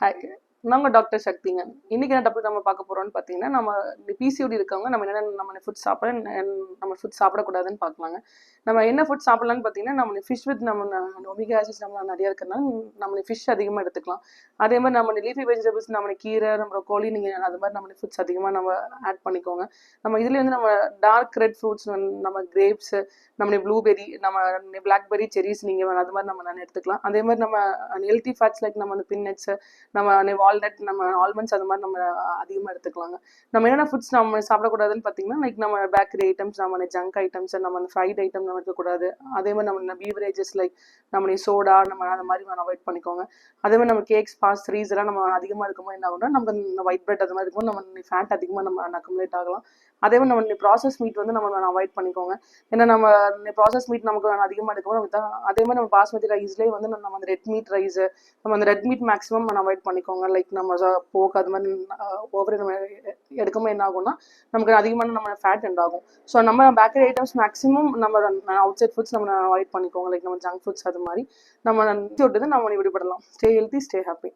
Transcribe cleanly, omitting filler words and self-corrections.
Hi, நாங்கள் doctor சக்திங்க. இன்னைக்கு என்ன டாபிக் நம்ம பார்க்க போறோம்னு பார்த்தீங்கன்னா, நம்ம இந்த பிசிஓடி இருக்கவங்க நம்ம என்னென்ன நம்ம ஃபுட் சாப்பிட நம்ம ஃபுட் சாப்பிடக்கூடாதுன்னு பார்க்கலாங்க. நம்ம என்ன ஃபுட் சாப்பிடலாம்னு பார்த்தீங்கன்னா, நம்ம ஃபிஷ் வித் நம்ம ஒமேகா ஆசிட்ஸ் நம்ம நிறைய இருக்கிறதுனால நம்ம ஃபிஷ் அதிகமாக எடுத்துக்கலாம். அதே மாதிரி நம்ம லீஃபி வெஜிடபிள்ஸ் நம்ம கீரை நம்ம கோழி நீங்கள் அது மாதிரி நம்ம ஃபுட்ஸ் அதிகமாக நம்ம ஆட் பண்ணிக்கோங்க. நம்ம இதுலேயே வந்து நம்ம டார்க் ரெட் ஃப்ரூட்ஸ் நம்ம கிரேப்ஸு நம்ம ப்ளூபெரி நம்ம பிளாக்பெரி செரிஸ் நீங்கள் அது மாதிரி நம்ம நான் எடுத்துக்கலாம். அதே மாதிரி நம்ம ஹெல்த்தி ஃபேட்ஸ் லைக் நம்ம பின்னட்ஸு நம்ம வால்நட் நம்ம ஆல்மண்ட்ஸ் அது மாதிரி நம்ம அதிகமாக எடுத்துக்கலாங்க. நம்ம என்னென்ன ஃபுட்ஸ் நம்ம சாப்பிடக்கூடாதுன்னு பார்த்தீங்கன்னா, லைக் நம்ம பேக்கரி ஐட்டம்ஸ் நம்ம ஜங்க் ஐட்டம்ஸ் நம்ம ஃப்ரைட் ஐட்டம் நம்ம இருக்கக்கூடாது. அதே மாதிரி நம்ம பீவரேஜஸ் லைக் நம்ம சோடா நம்ம அந்த மாதிரி நம்ம அவாய்ட் பண்ணிக்கோங்க. அதே மாதிரி நம்ம கேக்ஸ் பாஸ்ட்ரீஸ் எல்லாம் நம்ம அதிகமாக இருக்கும்போது என்ன ஆகும்னா நமக்கு இந்த ஒயிட் பிரெட் அது மாதிரி இருக்கும்போது நம்ம ஃபேட் அதிகமாக நம்ம அக்குமுலேட் ஆகலாம். அதே மாதிரி நம்ம ப்ராசஸ் மீட் வந்து நம்ம அவாய்ட் பண்ணிக்கோங்க. ஏன்னா நம்ம ப்ராசஸ் மீட் நமக்கு அதிகமாக எடுக்கும்போது நமக்கு தான். அதே மாதிரி நம்ம பாஸ்மதி ரைஸ்லேயே வந்து நம்ம அந்த ரெட் மீட் ரைஸு நம்ம அந்த ரெட் மீட் மேக்ஸிமம் நம்ம அவாய்ட் பண்ணிக்கோங்க. லைக் நம்ம போக் அது மாதிரி ஓவர் நம்ம எடுக்கும்போது என்ன ஆகும்னா நமக்கு அதிகமான நம்ம ஃபேட் உண்டாகும். ஸோ நம்ம பேக்கரி ஐட்டம்ஸ் மேக்ஸிமம் நம்ம அவுட் சைட் ஃபுட்ஸ் நம்ம அவாய்ட் பண்ணிக்கோங்க. லைக் நம்ம ஜங்க் ஃபுட்ஸ் அது மாதிரி நம்ம விட்டுது நம்ம விடுபடலாம். Stay healthy, stay happy.